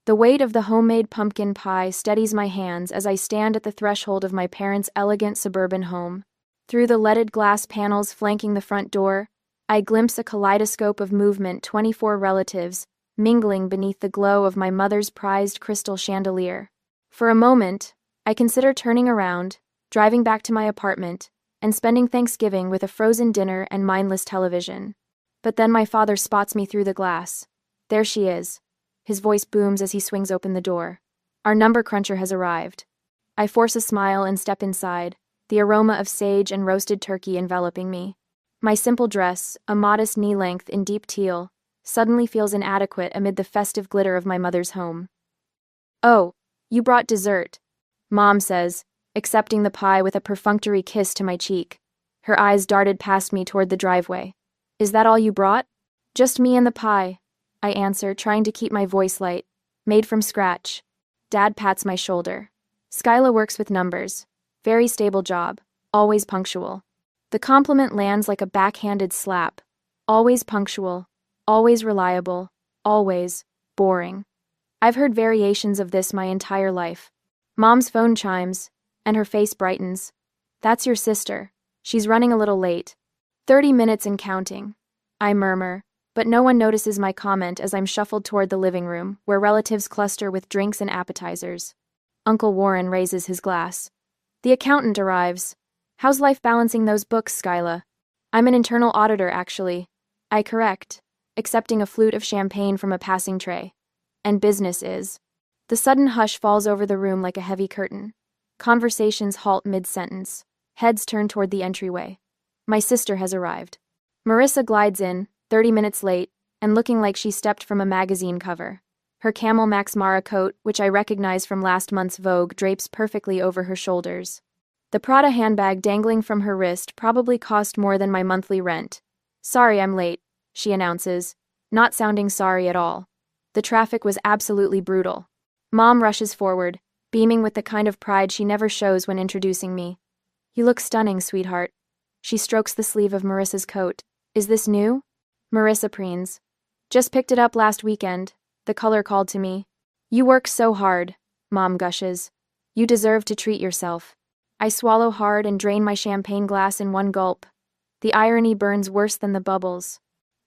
The weight of the homemade pumpkin pie steadies my hands as I stand at the threshold of my parents' elegant suburban home. Through the leaded glass panels flanking the front door, I glimpse a kaleidoscope of movement, 24 relatives, mingling beneath the glow of my mother's prized crystal chandelier. For a moment, I consider turning around, driving back to my apartment, and spending Thanksgiving with a frozen dinner and mindless television. But then my father spots me through the glass. There she is. His voice booms as he swings open the door. Our number cruncher has arrived. I force a smile and step inside, the aroma of sage and roasted turkey enveloping me. My simple dress, a modest knee length in deep teal, suddenly feels inadequate amid the festive glitter of my mother's home. "Oh, you brought dessert," Mom says, accepting the pie with a perfunctory kiss to my cheek. Her eyes darted past me toward the driveway. "Is that all you brought?" "Just me and the pie," I answer, trying to keep my voice light. "Made from scratch." Dad pats my shoulder. "Skyla works with numbers. Very stable job. Always punctual." The compliment lands like a backhanded slap. Always punctual. Always reliable. Always boring. I've heard variations of this my entire life. Mom's phone chimes, and her face brightens. "That's your sister. She's running a little late." 30 minutes and counting, I murmur, but no one notices my comment as I'm shuffled toward the living room, where relatives cluster with drinks and appetizers. Uncle Warren raises his glass. The accountant arrives. "How's life balancing those books, Skyla?" "I'm an internal auditor, actually," I correct, accepting a flute of champagne from a passing tray. "And business is." The sudden hush falls over the room like a heavy curtain. Conversations halt mid-sentence. Heads turn toward the entryway. My sister has arrived. Marissa glides in, 30 minutes late, and looking like she stepped from a magazine cover. Her camel Max Mara coat, which I recognize from last month's Vogue, drapes perfectly over her shoulders. The Prada handbag dangling from her wrist probably cost more than my monthly rent. "Sorry I'm late," she announces, not sounding sorry at all. The traffic was absolutely brutal. Mom rushes forward, beaming with the kind of pride she never shows when introducing me. "You look stunning, sweetheart." She strokes the sleeve of Marissa's coat. "Is this new?" Marissa preens. "Just picked it up last weekend," the color called to me. "You work so hard," Mom gushes. "You deserve to treat yourself." I swallow hard and drain my champagne glass in one gulp. The irony burns worse than the bubbles.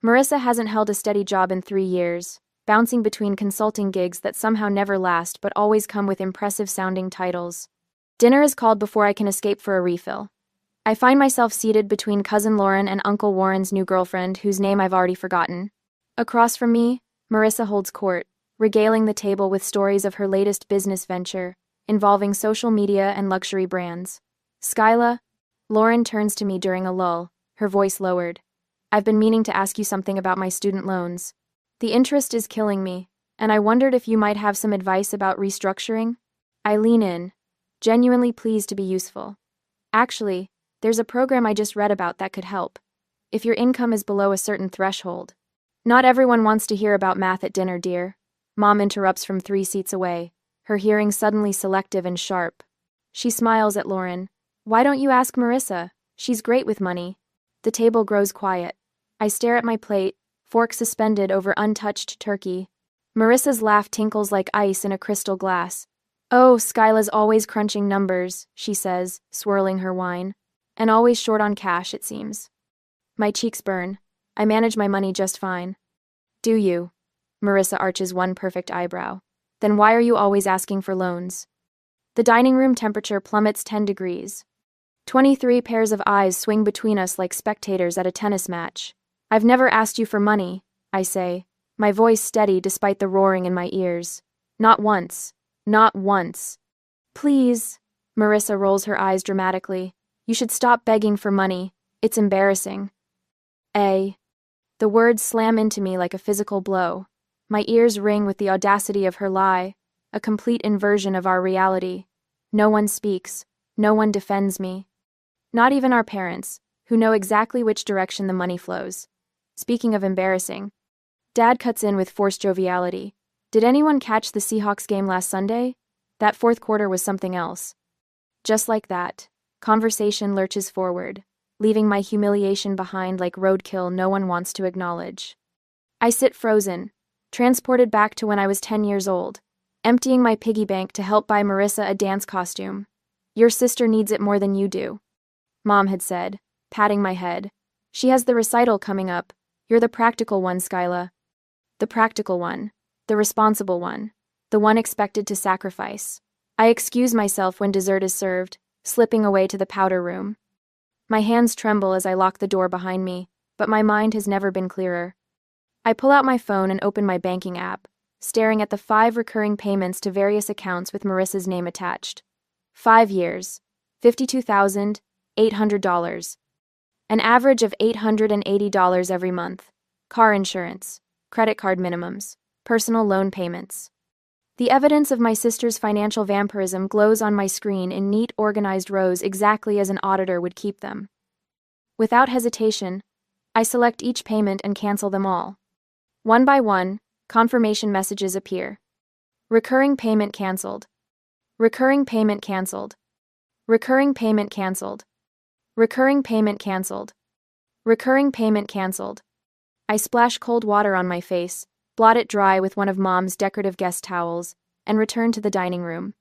Marissa hasn't held a steady job in 3 years, bouncing between consulting gigs that somehow never last but always come with impressive-sounding titles. Dinner is called before I can escape for a refill. I find myself seated between Cousin Lauren and Uncle Warren's new girlfriend, whose name I've already forgotten. Across from me, Marissa holds court, regaling the table with stories of her latest business venture, involving social media and luxury brands. "Skyla," Lauren turns to me during a lull, her voice lowered. "I've been meaning to ask you something about my student loans. The interest is killing me, and I wondered if you might have some advice about restructuring." I lean in, genuinely pleased to be useful. "Actually, there's a program I just read about that could help. If your income is below a certain threshold." "Not everyone wants to hear about math at dinner, dear," Mom interrupts from 3 seats away, her hearing suddenly selective and sharp. She smiles at Lauren. "Why don't you ask Marissa? She's great with money." The table grows quiet. I stare at my plate, fork suspended over untouched turkey. Marissa's laugh tinkles like ice in a crystal glass. "Oh, Skyla's always crunching numbers," she says, swirling her wine. "And always short on cash, it seems." My cheeks burn. I manage my money just fine. "Do you?" Marissa arches one perfect eyebrow. "Then why are you always asking for loans?" The dining room temperature plummets 10 degrees. 23 pairs of eyes swing between us like spectators at a tennis match. "I've never asked you for money," I say, my voice steady despite the roaring in my ears. "Not once. Not once." "Please," Marissa rolls her eyes dramatically. "You should stop begging for money. It's embarrassing." The words slam into me like a physical blow. My ears ring with the audacity of her lie, a complete inversion of our reality. No one speaks. No one defends me. Not even our parents, who know exactly which direction the money flows. Speaking of embarrassing, Dad cuts in with forced joviality. "Did anyone catch the Seahawks game last Sunday? That fourth quarter was something else." Just like that, conversation lurches forward, leaving my humiliation behind like roadkill no one wants to acknowledge. I sit frozen, transported back to when I was 10 years old, emptying my piggy bank to help buy Marissa a dance costume. Your sister needs it more than you do, Mom had said, patting my head. She has the recital coming up. You're the practical one, Skyla. The practical one. The responsible one. The one expected to sacrifice. I excuse myself when dessert is served, slipping away to the powder room. My hands tremble as I lock the door behind me, but my mind has never been clearer. I pull out my phone and open my banking app, staring at the 5 recurring payments to various accounts with Marissa's name attached. 5 years. $52,800. An average of $880 every month. Car insurance. Credit card minimums. Personal loan payments. The evidence of my sister's financial vampirism glows on my screen in neat, organized rows exactly as an auditor would keep them. Without hesitation, I select each payment and cancel them all. One by one, confirmation messages appear. Recurring payment canceled. Recurring payment canceled. Recurring payment canceled. Recurring payment canceled. Recurring payment canceled. I splash cold water on my face, blot it dry with one of Mom's decorative guest towels, and return to the dining room.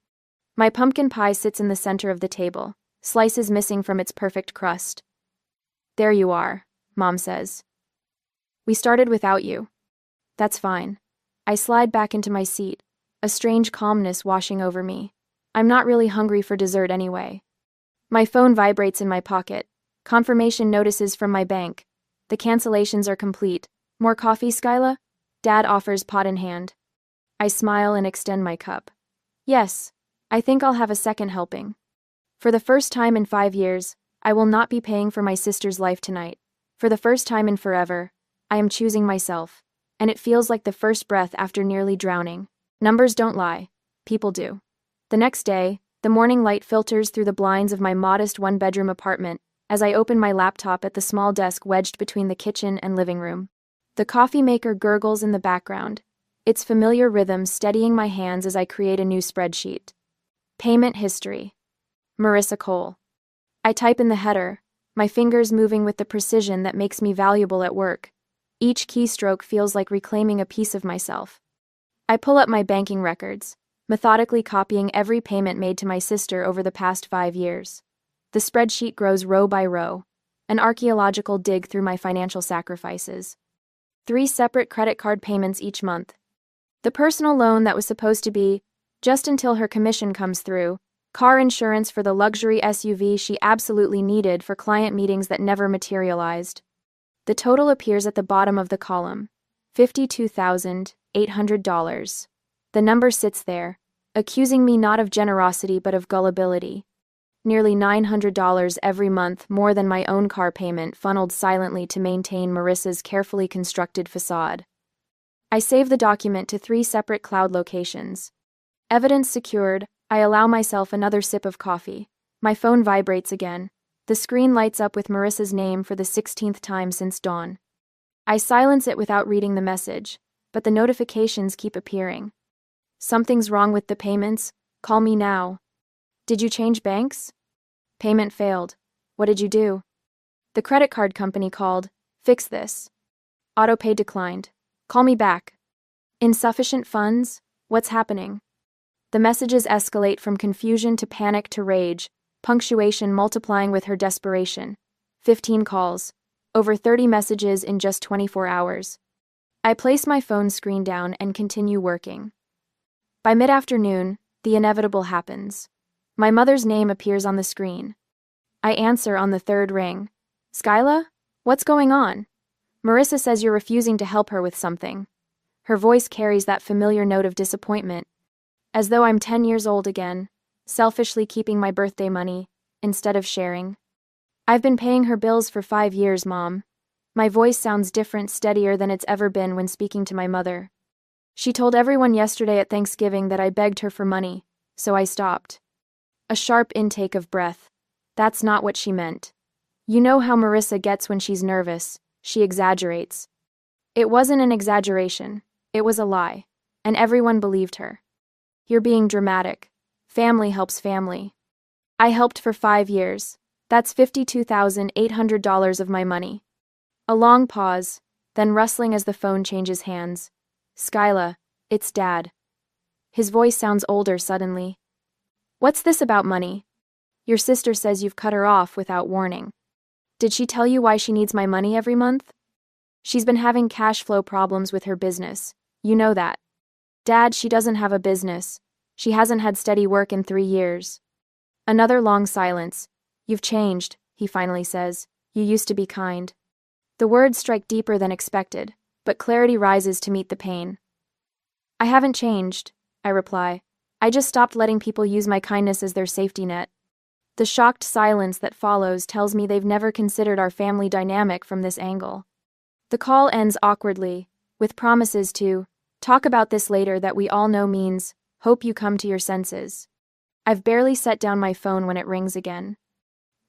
My pumpkin pie sits in the center of the table, slices missing from its perfect crust. There you are, Mom says. We started without you. That's fine. I slide back into my seat, a strange calmness washing over me. I'm not really hungry for dessert anyway. My phone vibrates in my pocket. Confirmation notices from my bank. The cancellations are complete. More coffee, Skyla? Dad offers pot in hand. I smile and extend my cup. Yes, I think I'll have a second helping. For the first time in 5 years, I will not be paying for my sister's life tonight. For the first time in forever, I am choosing myself, and it feels like the first breath after nearly drowning. Numbers don't lie. People do. The next day, the morning light filters through the blinds of my modest one-bedroom apartment as I open my laptop at the small desk wedged between the kitchen and living room. The coffee maker gurgles in the background, its familiar rhythm steadying my hands as I create a new spreadsheet. Payment history. Marissa Cole. I type in the header, my fingers moving with the precision that makes me valuable at work. Each keystroke feels like reclaiming a piece of myself. I pull up my banking records, methodically copying every payment made to my sister over the past 5 years. The spreadsheet grows row by row, an archaeological dig through my financial sacrifices. 3 separate credit card payments each month. The personal loan that was supposed to be, just until her commission comes through, car insurance for the luxury SUV she absolutely needed for client meetings that never materialized. The total appears at the bottom of the column, $52,800. The number sits there, accusing me not of generosity but of gullibility. Nearly $900 every month, more than my own car payment, funneled silently to maintain Marissa's carefully constructed facade. I save the document to 3 separate cloud locations. Evidence secured, I allow myself another sip of coffee. My phone vibrates again. The screen lights up with Marissa's name for the 16th time since dawn. I silence it without reading the message, but the notifications keep appearing. Something's wrong with the payments. Call me now. Did you change banks? Payment failed. What did you do? The credit card company called. Fix this. Autopay declined. Call me back. Insufficient funds? What's happening? The messages escalate from confusion to panic to rage, punctuation multiplying with her desperation. 15 calls. Over 30 messages in just 24 hours. I place my phone screen down and continue working. By mid-afternoon, the inevitable happens. My mother's name appears on the screen. I answer on the 3rd ring. Skyla? What's going on? Marissa says you're refusing to help her with something. Her voice carries that familiar note of disappointment, as though I'm 10 years old again, selfishly keeping my birthday money, instead of sharing. I've been paying her bills for 5 years, Mom. My voice sounds different, steadier than it's ever been when speaking to my mother. She told everyone yesterday at Thanksgiving that I begged her for money, so I stopped. A sharp intake of breath. That's not what she meant. You know how Marissa gets when she's nervous. She exaggerates. It wasn't an exaggeration. It was a lie. And everyone believed her. You're being dramatic. Family helps family. I helped for 5 years. That's $52,800 of my money. A long pause, then rustling as the phone changes hands. Skyla, it's Dad. His voice sounds older suddenly. What's this about money? Your sister says you've cut her off without warning. Did she tell you why she needs my money every month? She's been having cash flow problems with her business. You know that. Dad, she doesn't have a business. She hasn't had steady work in 3 years. Another long silence. You've changed, he finally says. You used to be kind. The words strike deeper than expected, but clarity rises to meet the pain. I haven't changed, I reply. I just stopped letting people use my kindness as their safety net. The shocked silence that follows tells me they've never considered our family dynamic from this angle. The call ends awkwardly, with promises to talk about this later that we all know means, hope you come to your senses. I've barely set down my phone when it rings again.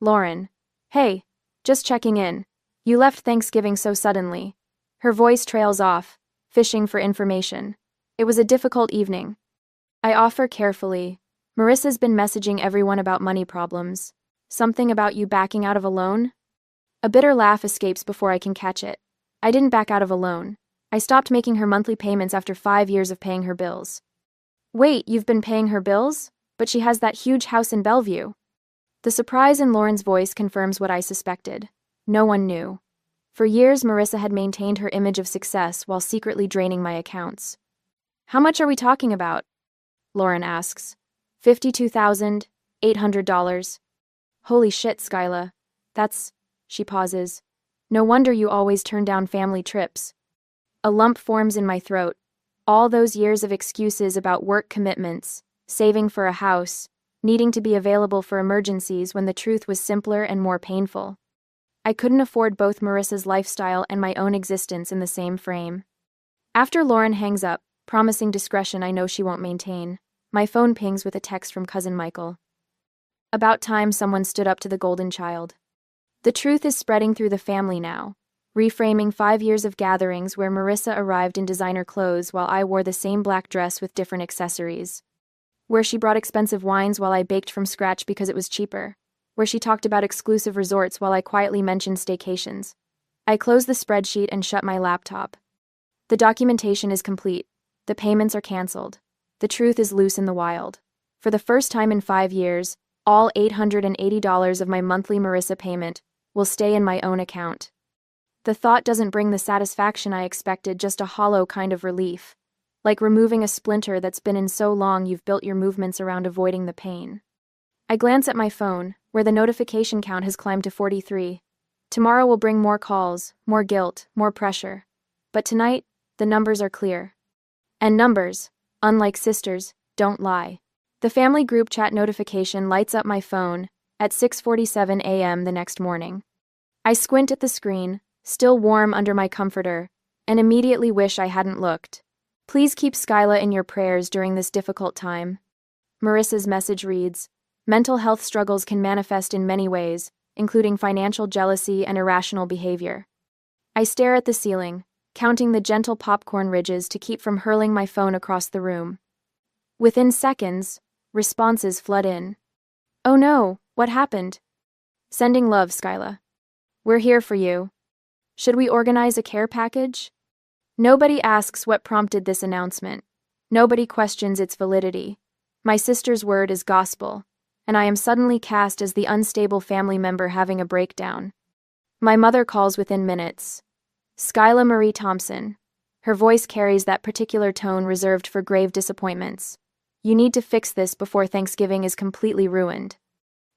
Lauren. Hey, just checking in. You left Thanksgiving so suddenly. Her voice trails off, fishing for information. It was a difficult evening. I offer carefully. Marissa's been messaging everyone about money problems. Something about you backing out of a loan? A bitter laugh escapes before I can catch it. I didn't back out of a loan. I stopped making her monthly payments after 5 years of paying her bills. Wait, you've been paying her bills? But she has that huge house in Bellevue. The surprise in Lauren's voice confirms what I suspected. No one knew. For years, Marissa had maintained her image of success while secretly draining my accounts. How much are we talking about? Lauren asks. $52,800. Holy shit, Skyla. She pauses. No wonder you always turn down family trips. A lump forms in my throat. All those years of excuses about work commitments, saving for a house, needing to be available for emergencies when the truth was simpler and more painful. I couldn't afford both Marissa's lifestyle and my own existence in the same frame. After Lauren hangs up, promising discretion I know she won't maintain, my phone pings with a text from cousin Michael. About time someone stood up to the golden child. The truth is spreading through the family now, reframing 5 years of gatherings where Marissa arrived in designer clothes while I wore the same black dress with different accessories. Where she brought expensive wines while I baked from scratch because it was cheaper. Where she talked about exclusive resorts while I quietly mentioned staycations. I closed the spreadsheet and shut my laptop. The documentation is complete. The payments are canceled. The truth is loose in the wild. For the first time in 5 years, all $880 of my monthly Marissa payment will stay in my own account. The thought doesn't bring the satisfaction I expected, just a hollow kind of relief. Like removing a splinter that's been in so long you've built your movements around avoiding the pain. I glance at my phone, where the notification count has climbed to 43. Tomorrow will bring more calls, more guilt, more pressure. But tonight, the numbers are clear. And numbers, unlike sisters, don't lie. The family group chat notification lights up my phone at 6:47 a.m. the next morning. I squint at the screen, still warm under my comforter, and immediately wish I hadn't looked. Please keep Skyla in your prayers during this difficult time. Marissa's message reads, mental health struggles can manifest in many ways, including financial jealousy and irrational behavior. I stare at the ceiling, counting the gentle popcorn ridges to keep from hurling my phone across the room. Within seconds, responses flood in. Oh no, what happened? Sending love, Skyla. We're here for you. Should we organize a care package? Nobody asks what prompted this announcement. Nobody questions its validity. My sister's word is gospel, and I am suddenly cast as the unstable family member having a breakdown. My mother calls within minutes. Skyla Marie Thompson. Her voice carries that particular tone reserved for grave disappointments. You need to fix this before Thanksgiving is completely ruined.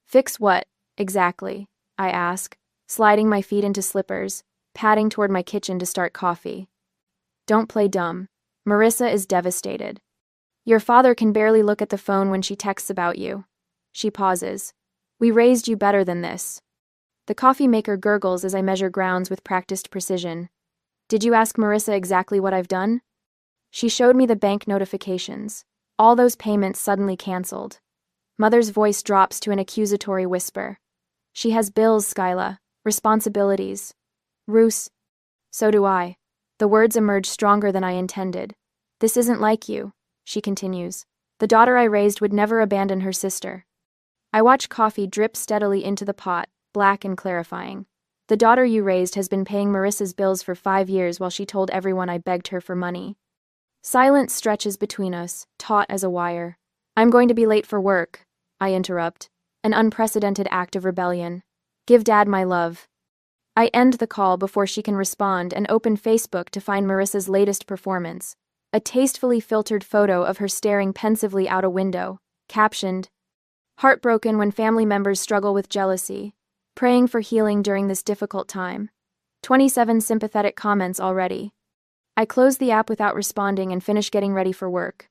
Fix what, exactly? I ask, sliding my feet into slippers, padding toward my kitchen to start coffee. Don't play dumb. Marissa is devastated. Your father can barely look at the phone when she texts about you. She pauses. We raised you better than this. The coffee maker gurgles as I measure grounds with practiced precision. Did you ask Marissa exactly what I've done? She showed me the bank notifications. All those payments suddenly canceled. Mother's voice drops to an accusatory whisper. She has bills, Skyla. Responsibilities. Roos. So do I. The words emerge stronger than I intended. This isn't like you, she continues. The daughter I raised would never abandon her sister. I watch coffee drip steadily into the pot, black and clarifying. The daughter you raised has been paying Marissa's bills for 5 years while she told everyone I begged her for money. Silence stretches between us, taut as a wire. I'm going to be late for work, I interrupt. An unprecedented act of rebellion. Give Dad my love. I end the call before she can respond and open Facebook to find Marissa's latest performance. A tastefully filtered photo of her staring pensively out a window, captioned, "Heartbroken when family members struggle with jealousy. Praying for healing during this difficult time." 27 sympathetic comments already. I close the app without responding and finish getting ready for work.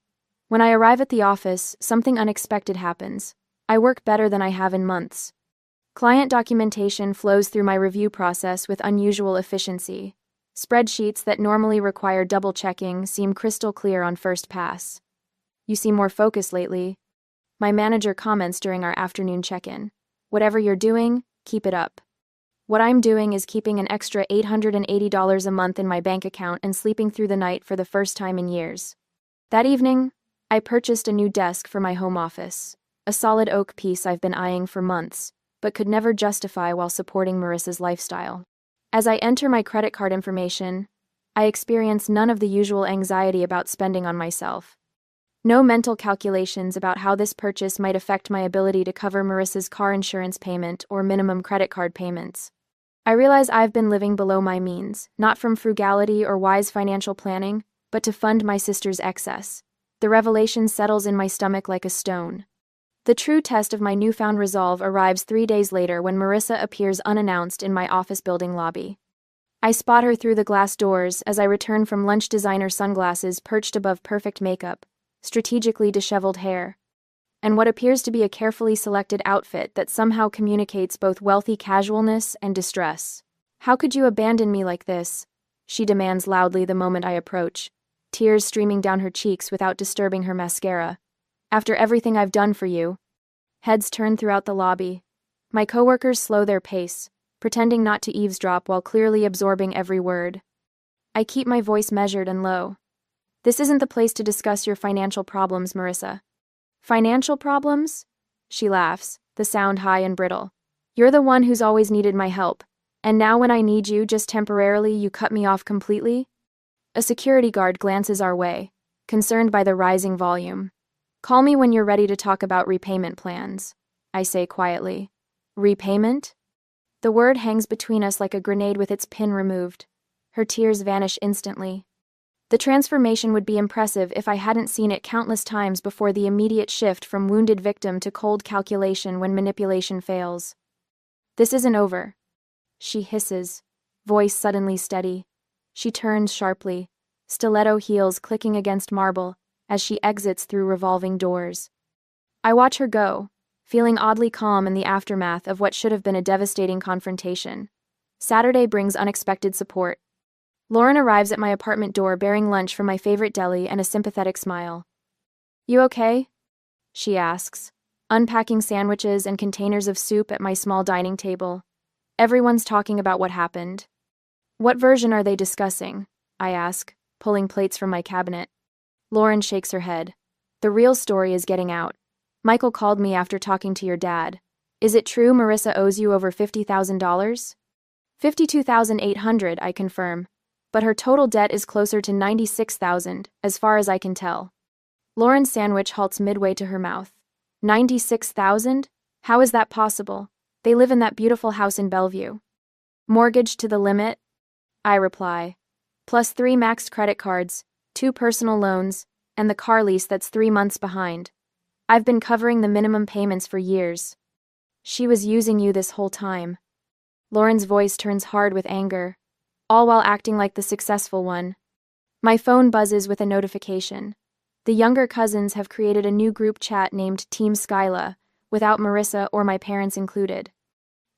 When I arrive at the office, something unexpected happens. I work better than I have in months. Client documentation flows through my review process with unusual efficiency. Spreadsheets that normally require double-checking seem crystal clear on first pass. "You seem more focused lately," my manager comments during our afternoon check-in. "Whatever you're doing, keep it up." What I'm doing is keeping an extra $880 a month in my bank account and sleeping through the night for the first time in years. That evening, I purchased a new desk for my home office, a solid oak piece I've been eyeing for months, but could never justify while supporting Marissa's lifestyle. As I enter my credit card information, I experience none of the usual anxiety about spending on myself. No mental calculations about how this purchase might affect my ability to cover Marissa's car insurance payment or minimum credit card payments. I realize I've been living below my means, not from frugality or wise financial planning, but to fund my sister's excess. The revelation settles in my stomach like a stone. The true test of my newfound resolve arrives 3 days later when Marissa appears unannounced in my office building lobby. I spot her through the glass doors as I return from lunch, designer sunglasses perched above perfect makeup, strategically disheveled hair, and what appears to be a carefully selected outfit that somehow communicates both wealthy casualness and distress. "How could you abandon me like this?" she demands loudly the moment I approach, tears streaming down her cheeks without disturbing her mascara. "After everything I've done for you." Heads turn throughout the lobby. My coworkers slow their pace, pretending not to eavesdrop while clearly absorbing every word. I keep my voice measured and low. "This isn't the place to discuss your financial problems, Marissa." "Financial problems?" She laughs, the sound high and brittle. "You're the one who's always needed my help, and now when I need you just temporarily, you cut me off completely?" A security guard glances our way, concerned by the rising volume. "Call me when you're ready to talk about repayment plans," I say quietly. "Repayment?" The word hangs between us like a grenade with its pin removed. Her tears vanish instantly. The transformation would be impressive if I hadn't seen it countless times before the immediate shift from wounded victim to cold calculation when manipulation fails. "This isn't over," she hisses, voice suddenly steady. She turns sharply, stiletto heels clicking against marble, as she exits through revolving doors. I watch her go, feeling oddly calm in the aftermath of what should have been a devastating confrontation. Saturday brings unexpected support. Lauren arrives at my apartment door bearing lunch from my favorite deli and a sympathetic smile. "You okay?" she asks, unpacking sandwiches and containers of soup at my small dining table. Everyone's talking about what happened. "What version are they discussing?" I ask, pulling plates from my cabinet. Lauren shakes her head. "The real story is getting out. Michael called me after talking to your dad. Is it true Marissa owes you over $50,000? $52,800, I confirm. But her total debt is closer to $96,000, as far as I can tell." Lauren's sandwich halts midway to her mouth. $96,000? How is that possible? They live in that beautiful house in Bellevue. "Mortgaged to the limit?" I reply. "Plus 3 maxed credit cards, 2 personal loans, and the car lease that's 3 months behind. I've been covering the minimum payments for years." "She was using you this whole time." Lauren's voice turns hard with anger, all while acting like the successful one. My phone buzzes with a notification. The younger cousins have created a new group chat named Team Skyla, without Marissa or my parents included.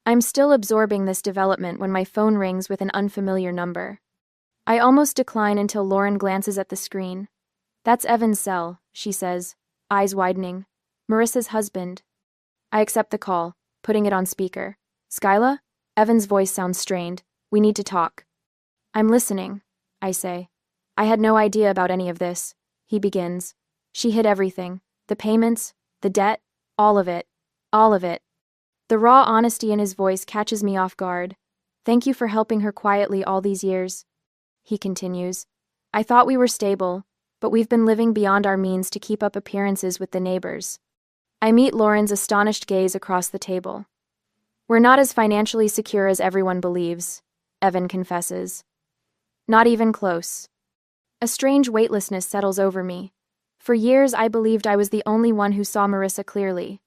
I'm still absorbing this development when my phone rings with an unfamiliar number. I almost decline until Lauren glances at the screen. "That's Evan's cell," she says, eyes widening. "Marissa's husband." I accept the call, putting it on speaker. "Skyla?" Evan's voice sounds strained. "We need to talk." "I'm listening," I say. "I had no idea about any of this," he begins. "She hid everything. The payments, the debt, all of it. All of it." The raw honesty in his voice catches me off guard. "Thank you for helping her quietly all these years," he continues. "I thought we were stable, but we've been living beyond our means to keep up appearances with the neighbors. I meet Lauren's astonished gaze across the table. We're not as financially secure as everyone believes, Evan confesses. Not even close. A strange weightlessness settles over me. For years I believed I was the only one who saw Marissa clearly.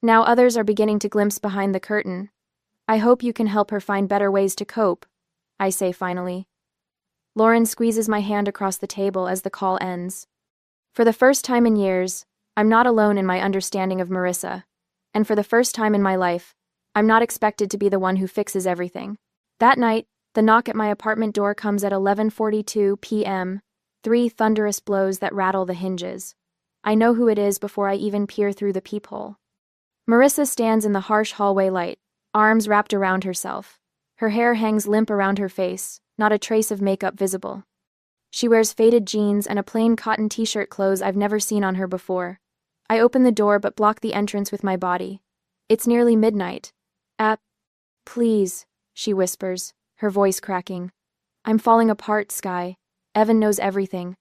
Now others are beginning to glimpse behind the curtain. I hope you can help her find better ways to cope, I say finally. Lauren squeezes my hand across the table as the call ends. For the first time in years, I'm not alone in my understanding of Marissa. And for the first time in my life, I'm not expected to be the one who fixes everything. That night, the knock at my apartment door comes at 11:42 p.m., 3 thunderous blows that rattle the hinges. I know who it is before I even peer through the peephole. Marissa stands in the harsh hallway light, arms wrapped around herself. Her hair hangs limp around her face, not a trace of makeup visible. She wears faded jeans and a plain cotton t-shirt, clothes I've never seen on her before. I open the door but block the entrance with my body. It's nearly midnight. Please, she whispers, her voice cracking. I'm falling apart, Sky. Evan knows everything.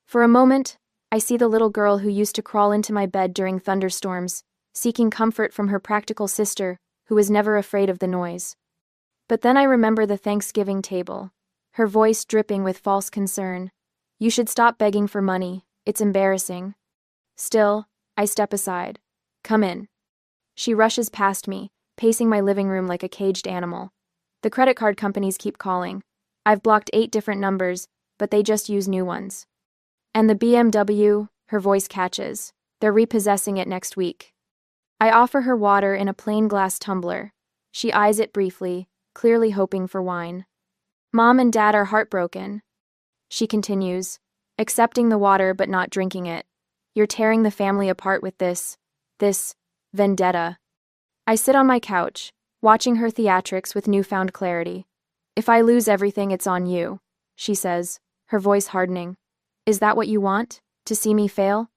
For a moment, I see the little girl who used to crawl into my bed during thunderstorms, seeking comfort from her practical sister, who was never afraid of the noise. But then I remember the Thanksgiving table, her voice dripping with false concern. You should stop begging for money, it's embarrassing. Still, I step aside. Come in. She rushes past me, pacing my living room like a caged animal. The credit card companies keep calling. I've blocked 8 different numbers, but they just use new ones. And the BMW, her voice catches. They're repossessing it next week. I offer her water in a plain glass tumbler. She eyes it briefly, clearly hoping for wine. Mom and Dad are heartbroken. She continues, accepting the water but not drinking it. You're tearing the family apart with this vendetta. I sit on my couch, watching her theatrics with newfound clarity. If I lose everything, it's on you, she says, her voice hardening. Is that what you want? To see me fail?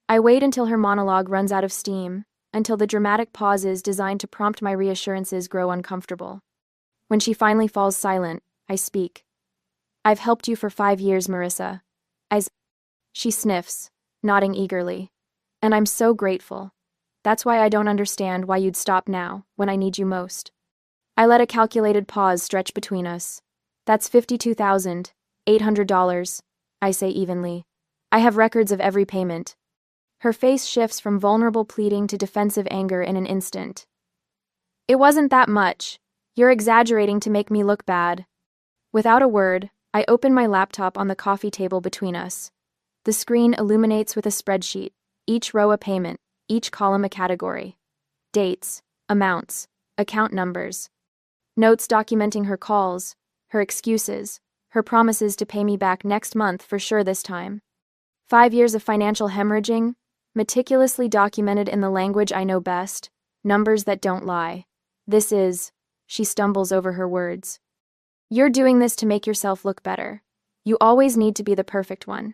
I wait until her monologue runs out of steam, until the dramatic pauses designed to prompt my reassurances grow uncomfortable. When she finally falls silent, I speak. I've helped you for 5 years, Marissa. She sniffs, nodding eagerly. And I'm so grateful. That's why I don't understand why you'd stop now, when I need you most. I let a calculated pause stretch between us. That's $52,800, I say evenly. I have records of every payment. Her face shifts from vulnerable pleading to defensive anger in an instant. It wasn't that much. You're exaggerating to make me look bad. Without a word, I open my laptop on the coffee table between us. The screen illuminates with a spreadsheet, each row a payment, each column a category. Dates, amounts, account numbers. Notes documenting her calls, her excuses, her promises to pay me back next month for sure this time. 5 years of financial hemorrhaging, meticulously documented in the language I know best, numbers that don't lie. This is, she stumbles over her words. You're doing this to make yourself look better. You always need to be the perfect one.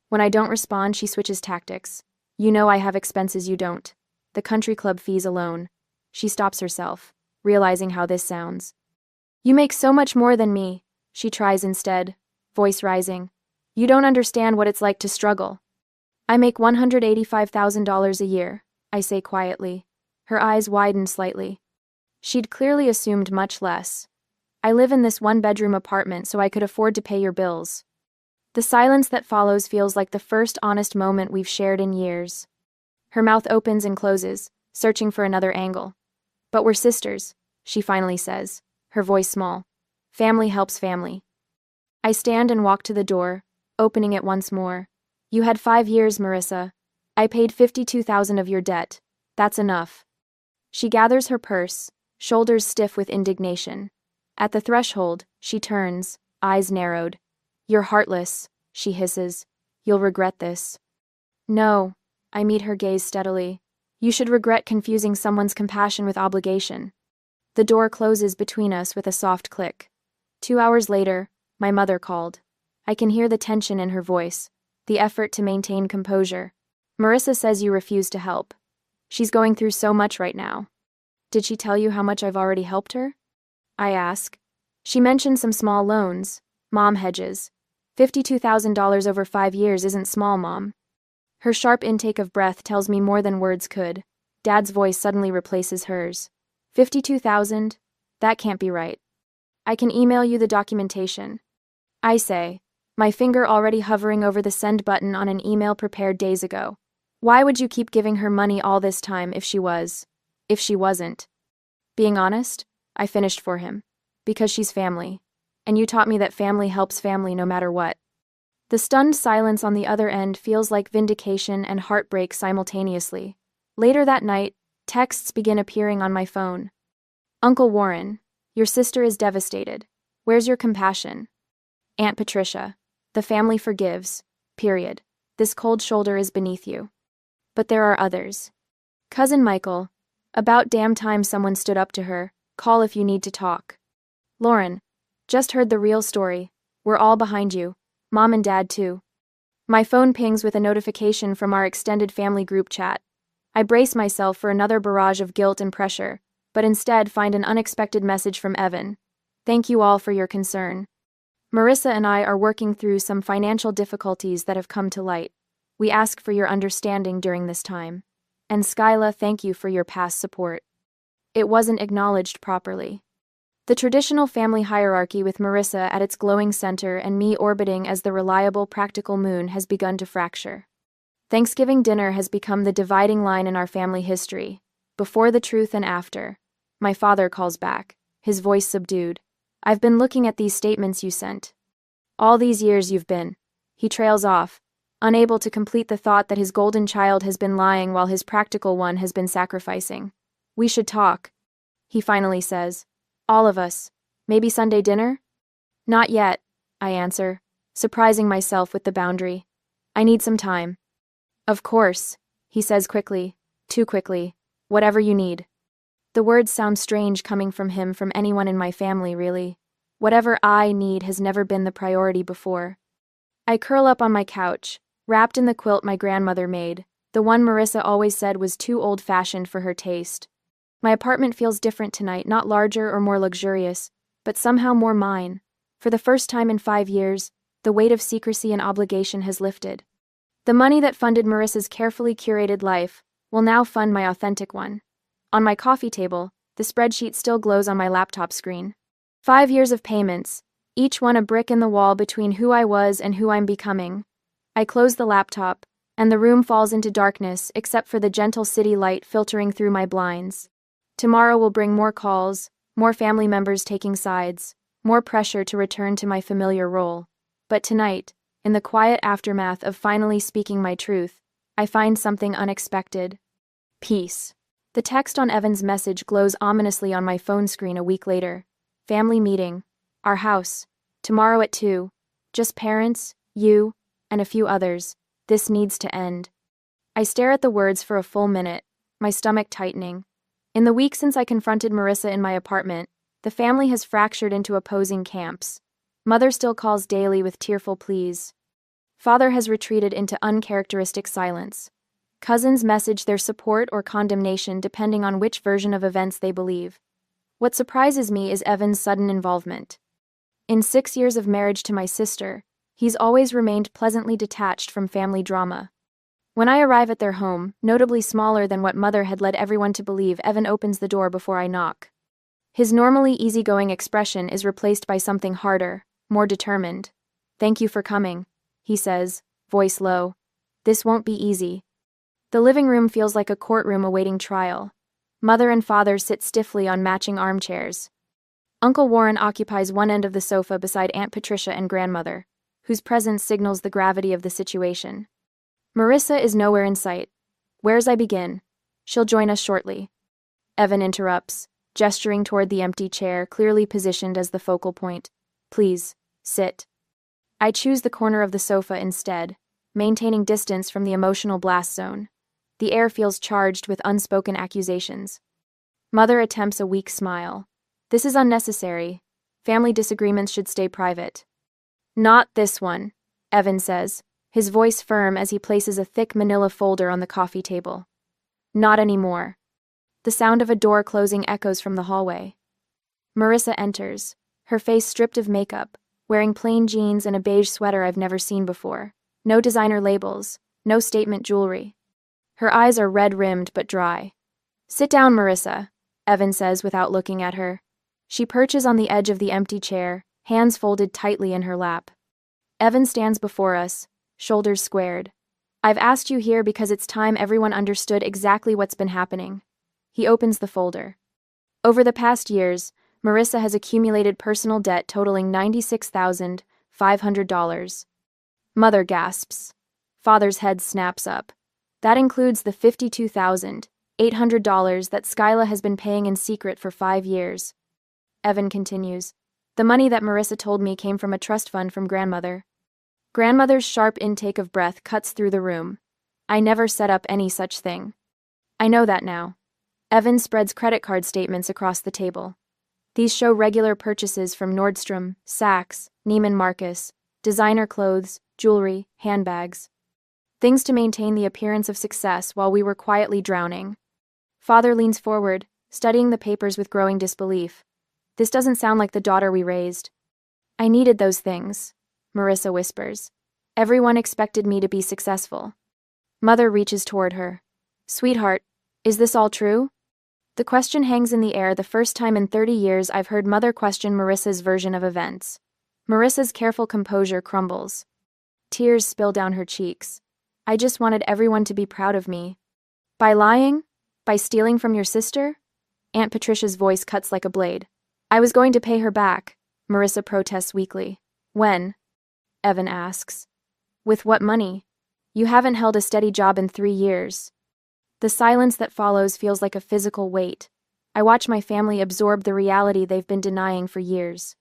When I don't respond, she switches tactics. You know I have expenses you don't. The country club fees alone. She stops herself, realizing how this sounds. You make so much more than me, she tries instead, voice rising. You don't understand what it's like to struggle. I make $185,000 a year, I say quietly. Her eyes widen slightly. She'd clearly assumed much less. I live in this 1-bedroom apartment so I could afford to pay your bills. The silence that follows feels like the first honest moment we've shared in years. Her mouth opens and closes, searching for another angle. But we're sisters, she finally says, her voice small. Family helps family. I stand and walk to the door, opening it once more. You had 5 years, Marissa. I paid $52,000 of your debt. That's enough. She gathers her purse, shoulders stiff with indignation. At the threshold, she turns, eyes narrowed. You're heartless, she hisses. You'll regret this. No, I meet her gaze steadily. You should regret confusing someone's compassion with obligation. The door closes between us with a soft click. 2 hours later, my mother called. I can hear the tension in her voice, the effort to maintain composure. Marissa says you refuse to help. She's going through so much right now. Did she tell you how much I've already helped her? I ask. She mentioned some small loans, mom hedges. $52,000 over 5 years isn't small, Mom. Her sharp intake of breath tells me more than words could. Dad's voice suddenly replaces hers. 52,000? That can't be right. I can email you the documentation. I say, my finger already hovering over the send button on an email prepared days ago. Why would you keep giving her money all this time if she wasn't? Being honest, I finished for him. Because she's family. And you taught me that family helps family no matter what. The stunned silence on the other end feels like vindication and heartbreak simultaneously. Later that night, texts begin appearing on my phone. Uncle Warren, your sister is devastated. Where's your compassion? Aunt Patricia, the family forgives. Period. This cold shoulder is beneath you. But there are others. Cousin Michael, about damn time someone stood up to her. Call if you need to talk. Lauren, just heard the real story. We're all behind you. Mom and Dad too. My phone pings with a notification from our extended family group chat. I brace myself for another barrage of guilt and pressure, but instead find an unexpected message from Evan. Thank you all for your concern. Marissa and I are working through some financial difficulties that have come to light. We ask for your understanding during this time. And Skyla, thank you for your past support. It wasn't acknowledged properly. The traditional family hierarchy with Marissa at its glowing center and me orbiting as the reliable, practical moon has begun to fracture. Thanksgiving dinner has become the dividing line in our family history. Before the truth and after. My father calls back, his voice subdued. I've been looking at these statements you sent. All these years you've been. He trails off, unable to complete the thought that his golden child has been lying while his practical one has been sacrificing. We should talk. He finally says. All of us. Maybe Sunday dinner? Not yet, I answer, surprising myself with the boundary. I need some time. Of course, he says quickly, too quickly. Whatever you need. The words sound strange coming from him from anyone in my family, really. Whatever I need has never been the priority before. I curl up on my couch, wrapped in the quilt my grandmother made, the one Marissa always said was too old-fashioned for her taste. My apartment feels different tonight, not larger or more luxurious, but somehow more mine. For the first time in 5 years, the weight of secrecy and obligation has lifted. The money that funded Marissa's carefully curated life will now fund my authentic one. On my coffee table, the spreadsheet still glows on my laptop screen. 5 years of payments, each one a brick in the wall between who I was and who I'm becoming. I close the laptop, and the room falls into darkness except for the gentle city light filtering through my blinds. Tomorrow will bring more calls, more family members taking sides, more pressure to return to my familiar role. But tonight, in the quiet aftermath of finally speaking my truth, I find something unexpected. Peace. The text on Evan's message glows ominously on my phone screen a week later. Family meeting. Our house. Tomorrow at 2. Just parents, you, and a few others. This needs to end. I stare at the words for a full minute, my stomach tightening. In the week since I confronted Marissa in my apartment, the family has fractured into opposing camps. Mother still calls daily with tearful pleas. Father has retreated into uncharacteristic silence. Cousins message their support or condemnation depending on which version of events they believe. What surprises me is Evan's sudden involvement. In 6 years of marriage to my sister, he's always remained pleasantly detached from family drama. When I arrive at their home, notably smaller than what Mother had led everyone to believe, Evan opens the door before I knock. His normally easygoing expression is replaced by something harder, more determined. Thank you for coming, he says, voice low. This won't be easy. The living room feels like a courtroom awaiting trial. Mother and father sit stiffly on matching armchairs. Uncle Warren occupies one end of the sofa beside Aunt Patricia and grandmother, whose presence signals the gravity of the situation. Marissa is nowhere in sight. Where's I begin? She'll join us shortly. Evan interrupts, gesturing toward the empty chair, clearly positioned as the focal point. Please, sit. I choose the corner of the sofa instead, maintaining distance from the emotional blast zone. The air feels charged with unspoken accusations. Mother attempts a weak smile. This is unnecessary. Family disagreements should stay private. Not this one, Evan says, his voice firm as he places a thick manila folder on the coffee table. Not anymore. The sound of a door closing echoes from the hallway. Marissa enters, her face stripped of makeup, wearing plain jeans and a beige sweater I've never seen before. No designer labels, no statement jewelry. Her eyes are red-rimmed but dry. "Sit down, Marissa," Evan says without looking at her. She perches on the edge of the empty chair, hands folded tightly in her lap. Evan stands before us, shoulders squared. "I've asked you here because it's time everyone understood exactly what's been happening." He opens the folder. Over the past years, Marissa has accumulated personal debt totaling $96,500. Mother gasps. Father's head snaps up. That includes the $52,800 that Skyla has been paying in secret for 5 years. Evan continues. "The money that Marissa told me came from a trust fund from grandmother." Grandmother's sharp intake of breath cuts through the room. "I never set up any such thing." "I know that now." Evan spreads credit card statements across the table. These show regular purchases from Nordstrom, Saks, Neiman Marcus, designer clothes, jewelry, handbags. Things to maintain the appearance of success while we were quietly drowning. Father leans forward, studying the papers with growing disbelief. "This doesn't sound like the daughter we raised." "I needed those things," Marissa whispers. "Everyone expected me to be successful." Mother reaches toward her. "Sweetheart, is this all true?" The question hangs in the air, the first time in 30 years I've heard Mother question Marissa's version of events. Marissa's careful composure crumbles. Tears spill down her cheeks. "I just wanted everyone to be proud of me." "By lying? By stealing from your sister?" Aunt Patricia's voice cuts like a blade. "I was going to pay her back," Marissa protests weakly. "When?" Evan asks. "With what money? You haven't held a steady job in 3 years." The silence that follows feels like a physical weight. I watch my family absorb the reality they've been denying for years.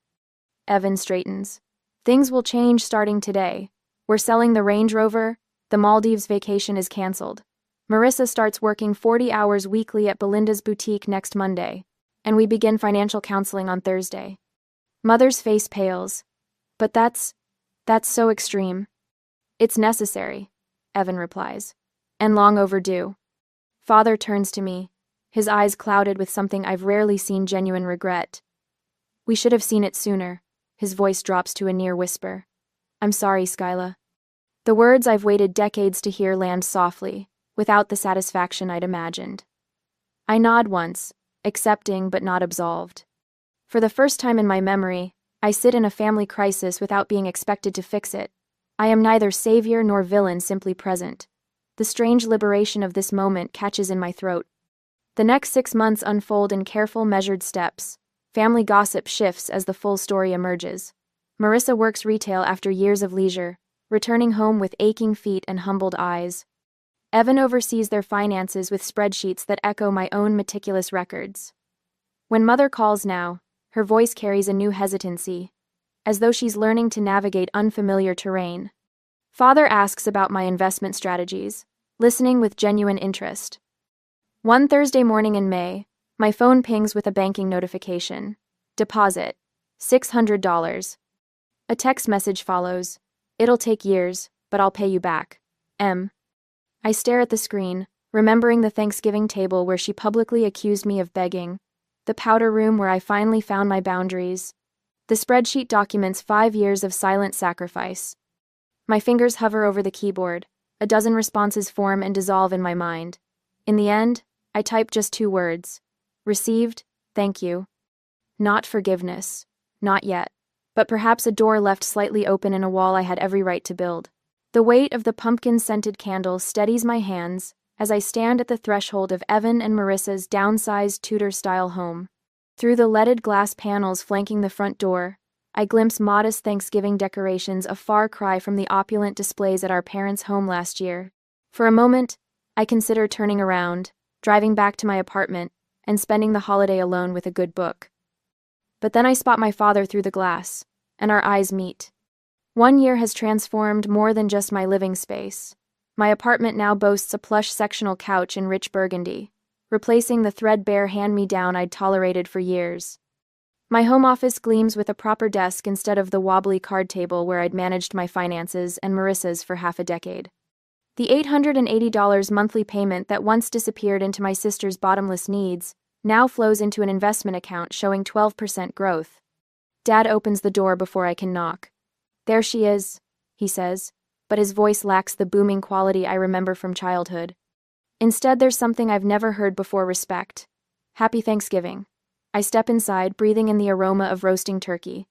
Evan straightens. "Things will change starting today. We're selling the Range Rover, the Maldives vacation is canceled. Marissa starts working 40 hours weekly at Belinda's boutique next Monday, and we begin financial counseling on Thursday." Mother's face pales. "But that's so extreme." "It's necessary," Evan replies. "And long overdue." Father turns to me, his eyes clouded with something I've rarely seen: genuine regret. "We should have seen it sooner." His voice drops to a near whisper. "I'm sorry, Skyla." The words I've waited decades to hear land softly, without the satisfaction I'd imagined. I nod once, accepting but not absolved. For the first time in my memory, I sit in a family crisis without being expected to fix it. I am neither savior nor villain, simply present. The strange liberation of this moment catches in my throat. The next 6 months unfold in careful, measured steps. Family gossip shifts as the full story emerges. Marissa works retail after years of leisure, returning home with aching feet and humbled eyes. Evan oversees their finances with spreadsheets that echo my own meticulous records. When Mother calls now, her voice carries a new hesitancy, as though she's learning to navigate unfamiliar terrain. Father asks about my investment strategies, listening with genuine interest. One Thursday morning in May, my phone pings with a banking notification. Deposit, $600. A text message follows. "It'll take years, but I'll pay you back. M." I stare at the screen, remembering the Thanksgiving table where she publicly accused me of begging, the powder room where I finally found my boundaries. The spreadsheet documents 5 years of silent sacrifice. My fingers hover over the keyboard, a dozen responses form and dissolve in my mind. In the end, I type just 2 words. Received, thank you. Not forgiveness. Not yet. But perhaps a door left slightly open in a wall I had every right to build. The weight of the pumpkin-scented candle steadies my hands as I stand at the threshold of Evan and Marissa's downsized Tudor-style home. Through the leaded glass panels flanking the front door, I glimpse modest Thanksgiving decorations, a far cry from the opulent displays at our parents' home last year. For a moment, I consider turning around, driving back to my apartment, and spending the holiday alone with a good book. But then I spot my father through the glass, and our eyes meet. 1 year has transformed more than just my living space. My apartment now boasts a plush sectional couch in rich burgundy, replacing the threadbare hand-me-down I'd tolerated for years. My home office gleams with a proper desk instead of the wobbly card table where I'd managed my finances and Marissa's for half a decade. The $880 monthly payment that once disappeared into my sister's bottomless needs now flows into an investment account showing 12% growth. Dad opens the door before I can knock. There she is, he says, but his voice lacks the booming quality I remember from childhood. Instead, there's something I've never heard before: respect. Happy Thanksgiving. I step inside, breathing in the aroma of roasting turkey.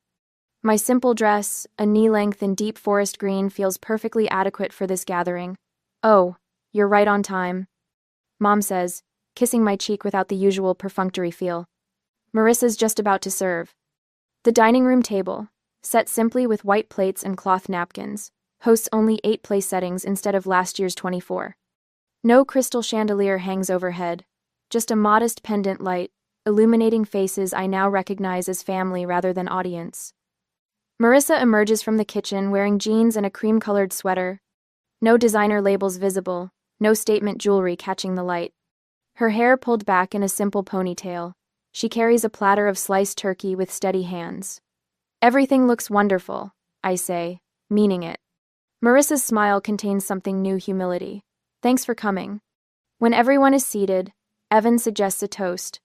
My simple dress, a knee-length in deep forest green, feels perfectly adequate for this gathering. Oh, you're right on time, Mom says, kissing my cheek without the usual perfunctory feel. Marissa's just about to serve. The dining room table, set simply with white plates and cloth napkins, hosts only 8 place settings instead of last year's 24. No crystal chandelier hangs overhead, just a modest pendant light, illuminating faces I now recognize as family rather than audience. Marissa emerges from the kitchen wearing jeans and a cream-colored sweater. No designer labels visible, no statement jewelry catching the light. Her hair pulled back in a simple ponytail. She carries a platter of sliced turkey with steady hands. Everything looks wonderful, I say, meaning it. Marissa's smile contains something new: humility. Thanks for coming. When everyone is seated, Evan suggests a toast.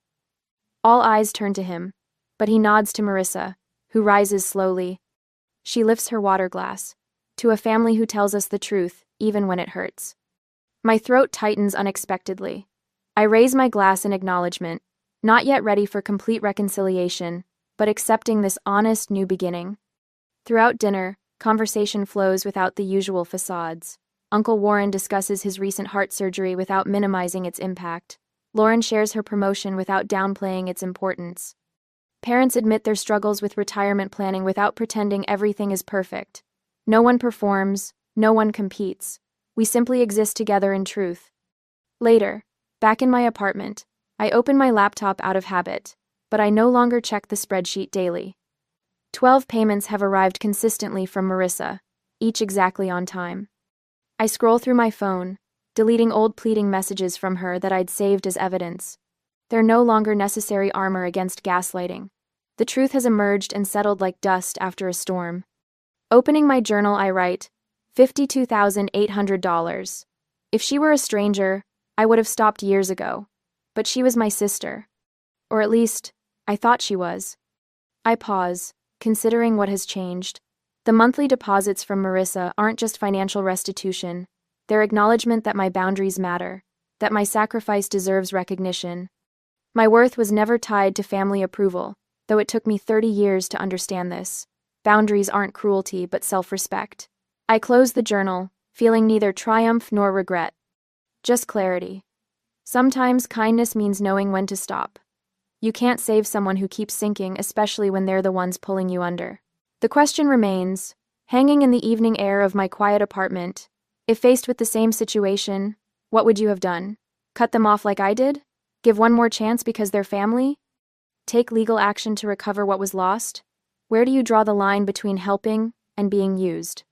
All eyes turn to him, but he nods to Marissa, who rises slowly. She lifts her water glass. To a family who tells us the truth, even when it hurts. My throat tightens unexpectedly. I raise my glass in acknowledgement, not yet ready for complete reconciliation, but accepting this honest new beginning. Throughout dinner, conversation flows without the usual facades. Uncle Warren discusses his recent heart surgery without minimizing its impact. Lauren shares her promotion without downplaying its importance. Parents admit their struggles with retirement planning without pretending everything is perfect. No one performs, no one competes. We simply exist together in truth. Later, back in my apartment, I open my laptop out of habit, but I no longer check the spreadsheet daily. 12 payments have arrived consistently from Marissa, each exactly on time. I scroll through my phone, deleting old pleading messages from her that I'd saved as evidence. They're no longer necessary armor against gaslighting. The truth has emerged and settled like dust after a storm. Opening my journal, I write, $52,800. If she were a stranger, I would have stopped years ago. But she was my sister. Or at least, I thought she was. I pause, considering what has changed. The monthly deposits from Marissa aren't just financial restitution. They're acknowledgement that my boundaries matter, that my sacrifice deserves recognition. My worth was never tied to family approval, though it took me 30 years to understand this. Boundaries aren't cruelty, but self-respect. I close the journal, feeling neither triumph nor regret. Just clarity. Sometimes kindness means knowing when to stop. You can't save someone who keeps sinking, especially when they're the ones pulling you under. The question remains, hanging in the evening air of my quiet apartment, if faced with the same situation, what would you have done? Cut them off like I did? Give one more chance because they're family? Take legal action to recover what was lost? Where do you draw the line between helping and being used?